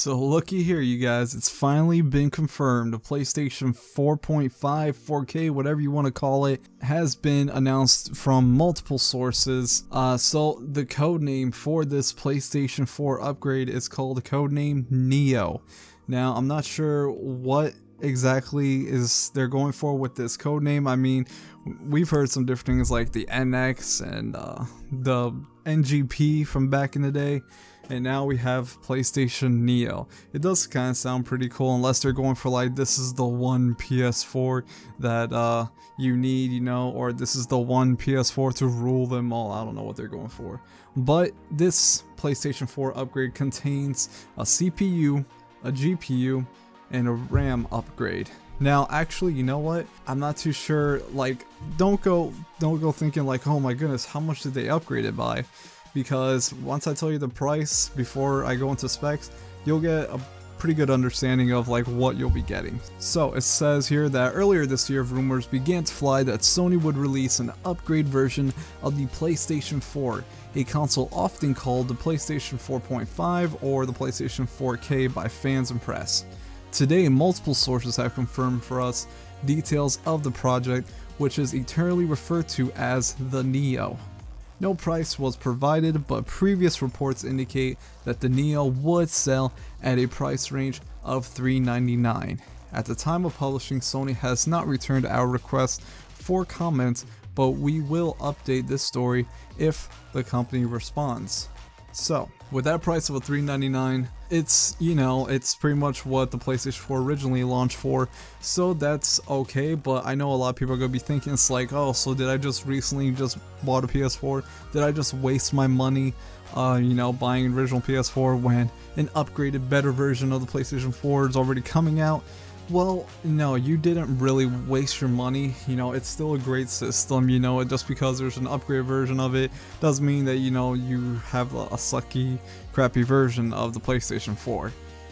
So looky here, you guys, it's finally been confirmed. The PlayStation 4.5, 4K, whatever you want to call it, has been announced from multiple sources. So the code name for this PlayStation 4 upgrade is called Codename Neo. Now, I'm not sure what exactly is they're going for with this code name. I mean, we've heard some different things like the NX and the NGP from back in the day. And now we have PlayStation Neo. It does kind of sound pretty cool, unless they're going for like, this is the one PS4 that you need, you know, or this is the one PS4 to rule them all. I don't know what they're going for. But this PlayStation 4 upgrade contains a CPU, a GPU, and a RAM upgrade. Now, actually, you know what? I'm not too sure. Like, don't go thinking like, oh my goodness, how much did they upgrade it by? Because once I tell you the price before I go into specs, you'll get a pretty good understanding of like what you'll be getting. So it says here that earlier this year, rumors began to fly that Sony would release an upgrade version of the PlayStation 4, a console often called the PlayStation 4.5 or the PlayStation 4K by fans and press. Today, multiple sources have confirmed for us details of the project, which is eternally referred to as the Neo. No price was provided, but previous reports indicate that the Neo would sell at a price range of $399. At the time of publishing, Sony has not returned our request for comment, but we will update this story if the company responds. So, with that price of a $399, it's, you know, it's pretty much what the PlayStation 4 originally launched for, so that's okay. But I know a lot of people are going to be thinking, it's like, oh, so did I just recently just bought a PS4? Did I just waste my money, you know, buying an original PS4 when an upgraded, better version of the PlayStation 4 is already coming out? Well, no, you didn't really waste your money. You know, it's still a great system. You know, just because there's an upgraded version of it doesn't mean that, you know, you have a sucky, crappy version of the PlayStation 4.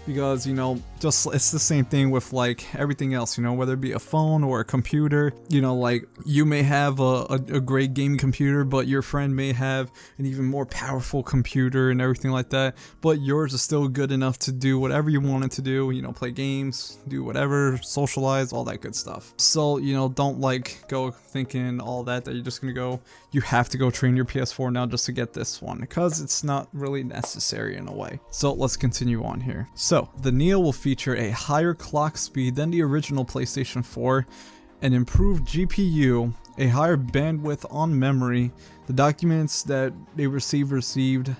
Because, you know, just it's the same thing with like everything else, you know, whether it be a phone or a computer. You know, like you may have a great gaming computer, but your friend may have an even more powerful computer and everything like that, but yours is still good enough to do whatever you want it to do, you know, play games, do whatever, socialize, all that good stuff. So, you know, don't like go thinking all that you're just gonna go, you have to go train your PS4 now just to get this one, because it's not really necessary in a way. So let's continue on here. So the Neo will feature a higher clock speed than the original PlayStation 4, an improved GPU, a higher bandwidth on memory. The documents that they received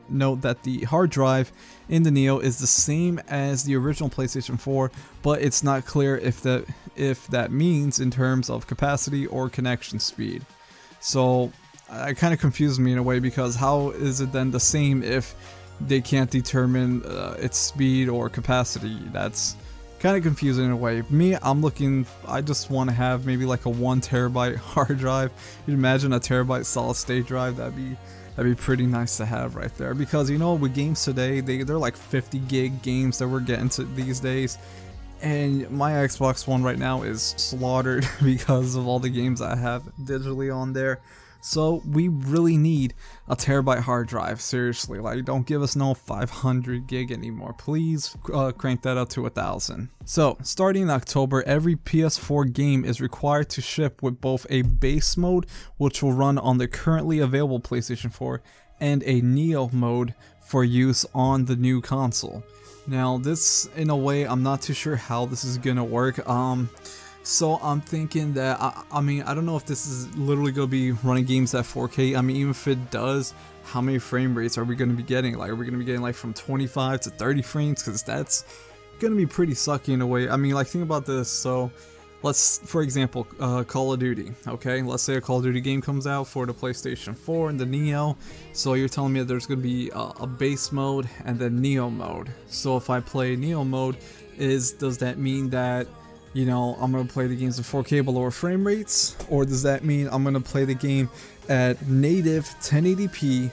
note that the hard drive in the Neo is the same as the original PlayStation 4, but it's not clear if that means in terms of capacity or connection speed. So it kind of confused me in a way, because how is it then the same if they can't determine its speed or capacity? That's kind of confusing in a way. Me, I just want to have maybe like a 1 terabyte hard drive. You'd imagine a terabyte solid state drive. That'd be pretty nice to have right there, because, you know, with games today, they're like 50 gig games that we're getting to these days. And my Xbox One right now is slaughtered because of all the games I have digitally on there. So we really need a terabyte hard drive, seriously. Like, don't give us no 500 gig anymore. Please crank that up to 1,000. So starting in October, every PS4 game is required to ship with both a base mode, which will run on the currently available PlayStation 4, and a Neo mode for use on the new console. Now this, in a way, I'm not too sure how this is gonna work. So I'm thinking that, I mean, I don't know if this is literally going to be running games at 4K. I mean, even if it does, how many frame rates are we going to be getting? Like, are we going to be getting like from 25 to 30 frames? Because that's going to be pretty sucky in a way. I mean, like, think about this. So let's, for example, Call of Duty, okay? Let's say a Call of Duty game comes out for the PlayStation 4 and the Neo. So you're telling me that there's going to be a base mode and then Neo mode. So if I play Neo mode, does that mean that, you know, I'm going to play the games in 4K but lower frame rates? Or does that mean I'm going to play the game at native 1080p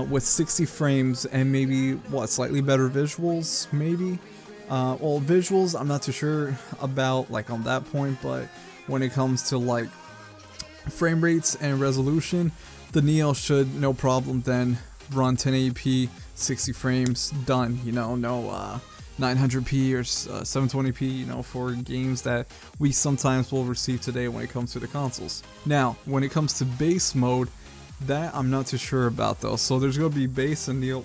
with 60 frames and maybe, slightly better visuals, maybe? Well, visuals, I'm not too sure about, like, on that point, but when it comes to, like, frame rates and resolution, the Neo should, no problem, then run 1080p 60 frames, done. You know, no 900p or 720p, you know, for games that we sometimes will receive today when it comes to the consoles. Now, when it comes to base mode, that I'm not too sure about though. So there's gonna be base and Neo,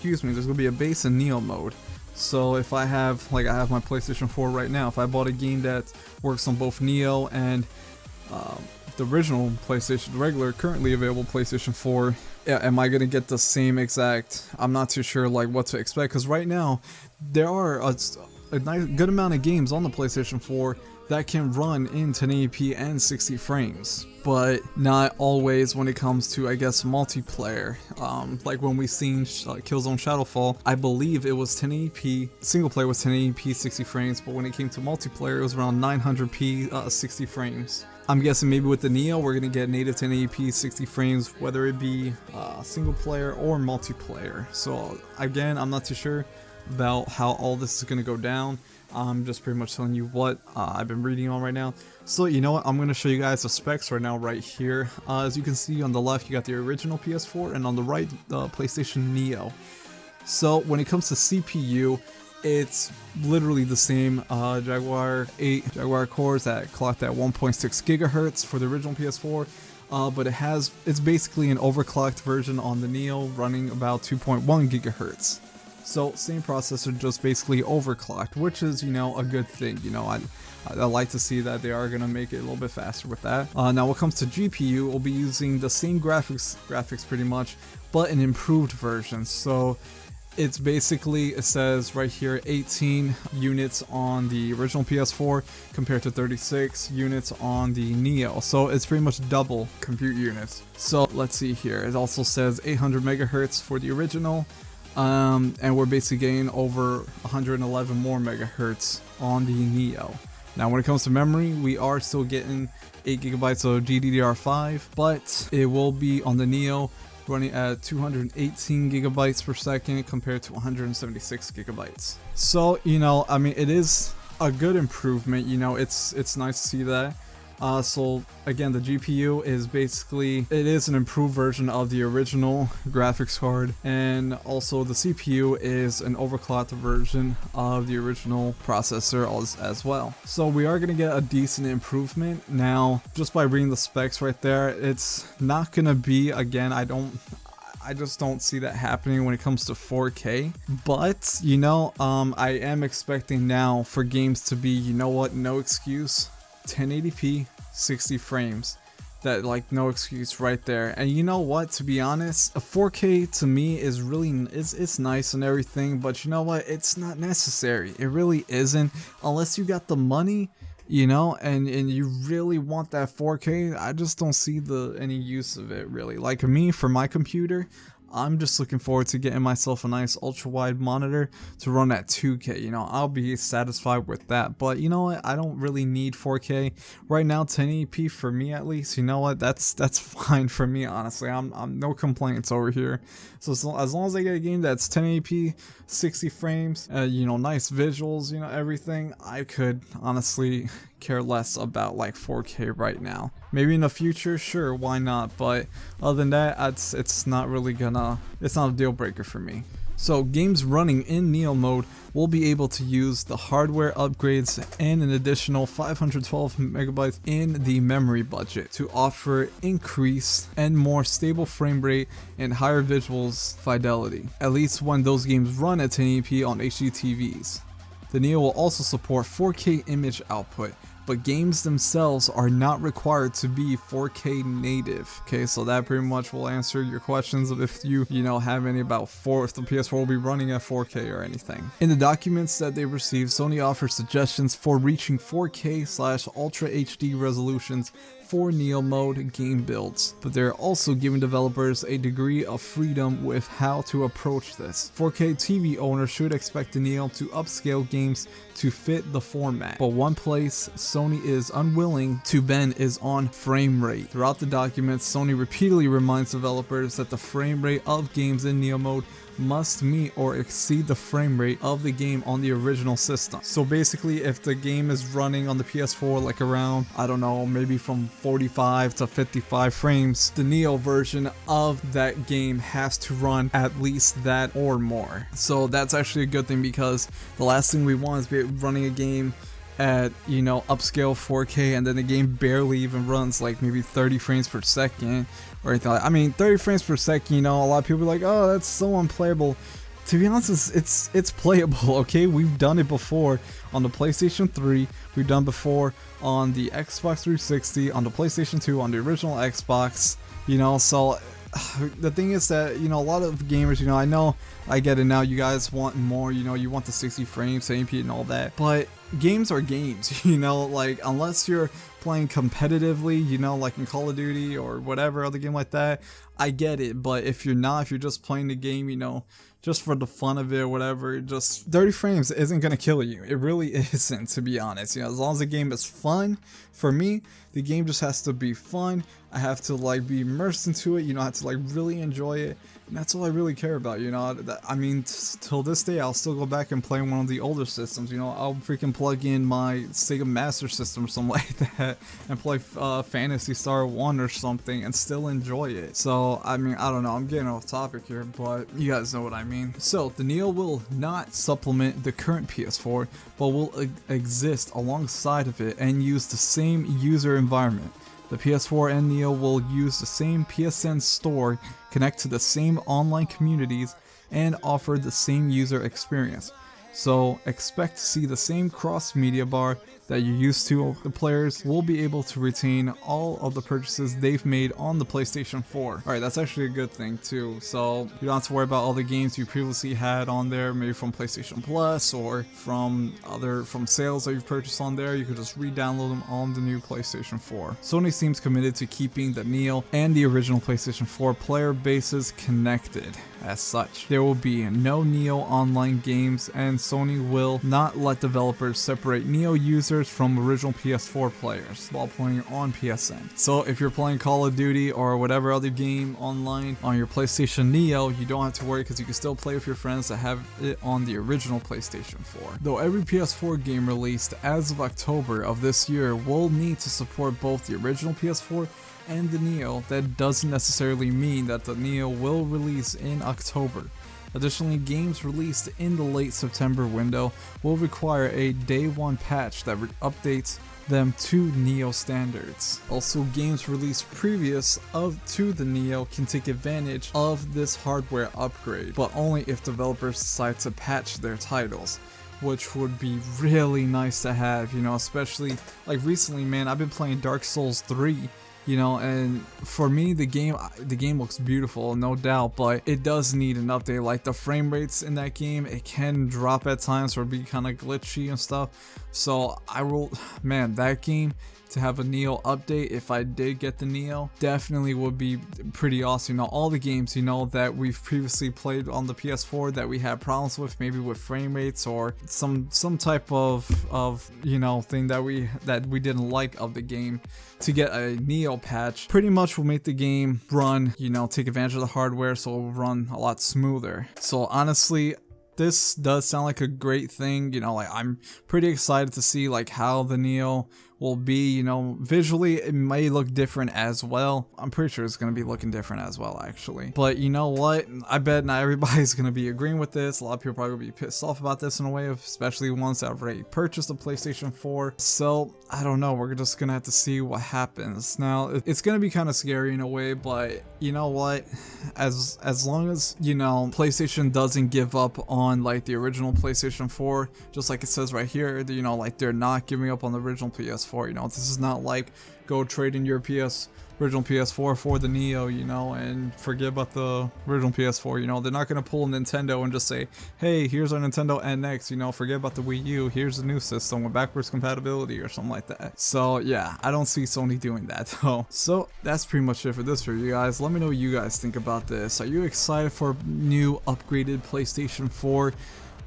there's gonna be a base and Neo mode. So if I have, like, I have my PlayStation 4 right now, if I bought a game that works on both Neo and the original PlayStation, the regular currently available PlayStation 4, yeah, am I gonna get the same exact? I'm not too sure like what to expect, because right now there are a nice good amount of games on the PlayStation 4 that can run in 1080p and 60 frames, but not always when it comes to, I guess, multiplayer. Like when we seen Killzone Shadowfall, I believe it was 1080p, single player was 1080p 60 frames, but when it came to multiplayer it was around 900p 60 frames. I'm guessing maybe with the Neo we're gonna get native 1080p 60 frames, whether it be single player or multiplayer. So again, I'm not too sure about how all this is gonna go down. I'm just pretty much telling you what I've been reading on right now. So you know what, I'm going to show you guys the specs right now right here. As you can see on the left, you got the original PS4, and on the right, the PlayStation Neo. So when it comes to CPU, it's literally the same Jaguar 8 Jaguar cores that clocked at 1.6 gigahertz for the original PS4. But it's basically an overclocked version on the Neo, running about 2.1 gigahertz. So same processor, just basically overclocked, which is, you know, a good thing. You know, I like to see that they are gonna make it a little bit faster with that. Now when it comes to GPU, we'll be using the same graphics pretty much, but an improved version. So it's basically, it says right here 18 units on the original PS4 compared to 36 units on the Neo. So it's pretty much double compute units. So let's see here. It also says 800 megahertz for the original. And we're basically getting over 111 more megahertz on the Neo. Now when it comes to memory, we are still getting 8 gigabytes of GDDR5, but it will be on the Neo running at 218 gigabytes per second compared to 176 gigabytes. So, you know, I mean, it is a good improvement. You know, it's nice to see that. So again, the GPU is basically, it is an improved version of the original graphics card, and also the CPU is an overclocked version of the original processor as well. So we are going to get a decent improvement. Now, just by reading the specs right there, it's not going to be, again, I just don't see that happening when it comes to 4K, but you know, I am expecting now for games to be, you know what, no excuse, 1080p 60 frames. That, like, no excuse right there. And you know what, to be honest, a 4K to me is really, it's nice and everything, but you know what, it's not necessary. It really isn't, unless you got the money, you know, and you really want that 4K. I just don't see any use of it, really. Like me, for my computer, I'm just looking forward to getting myself a nice ultra wide monitor to run at 2K. You know, I'll be satisfied with that. But you know what, I don't really need 4K right now. 1080p for me, at least, you know what, that's fine for me, honestly. I'm no complaints over here. So as long as I get a game that's 1080p 60 frames, you know, nice visuals, you know, everything, I could honestly care less about like 4K right now. Maybe in the future, sure, why not? But other than that, it's not really gonna, it's not a deal breaker for me. So games running in Neo mode will be able to use the hardware upgrades and an additional 512 megabytes in the memory budget to offer increased and more stable frame rate and higher visuals fidelity, at least when those games run at 1080p on HD TVs. The Neo will also support 4K image output, but games themselves are not required to be 4K native. Okay, so that pretty much will answer your questions of if you know, have any about if the PS4 will be running at 4K or anything. In the documents that they received, Sony offers suggestions for reaching 4K/Ultra HD resolutions for Neo mode game builds, but they're also giving developers a degree of freedom with how to approach this. 4K TV owners should expect the Neo to upscale games to fit the format, but one place Sony is unwilling to bend is on frame rate. Throughout the documents, Sony repeatedly reminds developers that the frame rate of games in Neo mode must meet or exceed the frame rate of the game on the original system. So basically, if the game is running on the PS4 like around, I don't know, maybe from 45 to 55 frames, the Neo version of that game has to run at least that or more. So that's actually a good thing, because the last thing we want is be running a game at, you know, upscale 4K and then the game barely even runs like maybe 30 frames per second or anything like that. I mean, 30 frames per second, you know, a lot of people are like, oh, that's so unplayable. To be honest, it's playable, okay? We've done it before on the PlayStation 3, we've done before on the Xbox 360, on the PlayStation 2, on the original Xbox, you know. So the thing is that, you know, a lot of gamers, you know, I know, I get it now, you guys want more, you know, you want the 60 frames, 1080p and all that, but games are games, you know, like, unless you're playing competitively, you know, like in Call of Duty or whatever other game like that, I get it. But if you're not, if you're just playing the game, you know, just for the fun of it or whatever, just 30 frames isn't gonna kill you. It really isn't, to be honest. You know, as long as the game is fun, for me, the game just has to be fun. I have to like be immersed into it, you know, I have to like really enjoy it. And that's all I really care about, you know. I mean, till this day, I'll still go back and play one of the older systems, you know. I'll freaking plug in my Sega Master System or something like that and play Phantasy Star 1 or something and still enjoy it. So, I mean, I don't know, I'm getting off topic here, but you guys know what I mean. So, the Neo will not supplement the current PS4, but will exist alongside of it and use the same user environment. The PS4 and Neo will use the same PSN store, connect to the same online communities, and offer the same user experience. So expect to see the same cross-media bar that you're used to. The players will be able to retain all of the purchases they've made on the PlayStation 4. Alright, that's actually a good thing too. So you don't have to worry about all the games you previously had on there, maybe from PlayStation Plus or from sales that you've purchased on there. You could just re-download them on the new PlayStation 4. Sony seems committed to keeping the Neo and the original PlayStation 4 player bases connected. As such, there will be no Neo online games, and Sony will not let developers separate Neo users from original PS4 players while playing on PSN. So if you're playing Call of Duty or whatever other game online on your PlayStation Neo, you don't have to worry, because you can still play with your friends that have it on the original PlayStation 4. Though every PS4 game released as of October of this year will need to support both the original PS4 and the Neo, that doesn't necessarily mean that the Neo will release in October. Additionally, games released in the late September window will require a day one patch that updates them to Neo standards. Also, games released previous to the Neo can take advantage of this hardware upgrade, but only if developers decide to patch their titles, which would be really nice to have, you know, especially like recently, man, I've been playing Dark Souls 3. You know, and for me, the game looks beautiful, no doubt, but it does need an update. Like the frame rates in that game, it can drop at times or be kind of glitchy and stuff. So man, that game, to have a Neo update, if I did get the Neo, definitely would be pretty awesome. You know, all the games, you know, that we've previously played on the PS4 that we had problems with, maybe with frame rates or some type of you know, thing that we didn't like of the game, to get a Neo patch pretty much will make the game run, you know, take advantage of the hardware, so it will run a lot smoother. So honestly, this does sound like a great thing, you know. Like, I'm pretty excited to see like how the Neo will be, you know. Visually it may look different as well. I'm pretty sure it's going to be looking different as well, actually. But you know what, I bet not everybody's going to be agreeing with this. A lot of people are probably going to be pissed off about this in a way, especially ones that have already purchased the PlayStation 4. So I don't know, we're just going to have to see what happens. Now it's going to be kind of scary in a way, but you know what, as long as, you know, PlayStation doesn't give up on like the original PlayStation 4, just like it says right here, you know, like they're not giving up on the original PS4. You know, this is not like go trade in your original PS4 for the Neo, you know, and forget about the original PS4. You know, they're not going to pull Nintendo and just say, hey, here's our Nintendo NX, you know, forget about the Wii U, here's the new system with backwards compatibility or something like that. So yeah, I don't see Sony doing that though. So that's pretty much it for this review, guys. Let me know what you guys think about this. Are you excited for new upgraded PlayStation 4?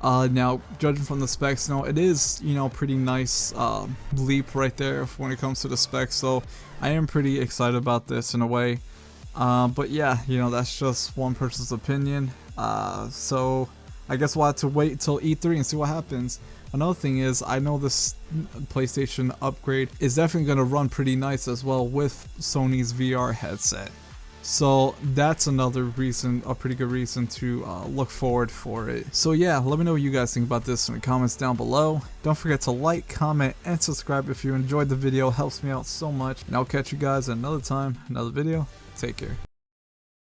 Now, judging from the specs, it is, pretty nice leap right there when it comes to the specs, so I am pretty excited about this in a way. But yeah, that's just one person's opinion. So I guess we'll have to wait till E3 and see what happens. Another thing is, I know this PlayStation upgrade is definitely going to run pretty nice as well with Sony's VR headset. So that's another reason, a pretty good reason to look forward for it. So yeah, let me know what you guys think about this in the comments down below. Don't forget to like, comment, and subscribe if you enjoyed the video. It helps me out so much. And I'll catch you guys another time, another video. Take care.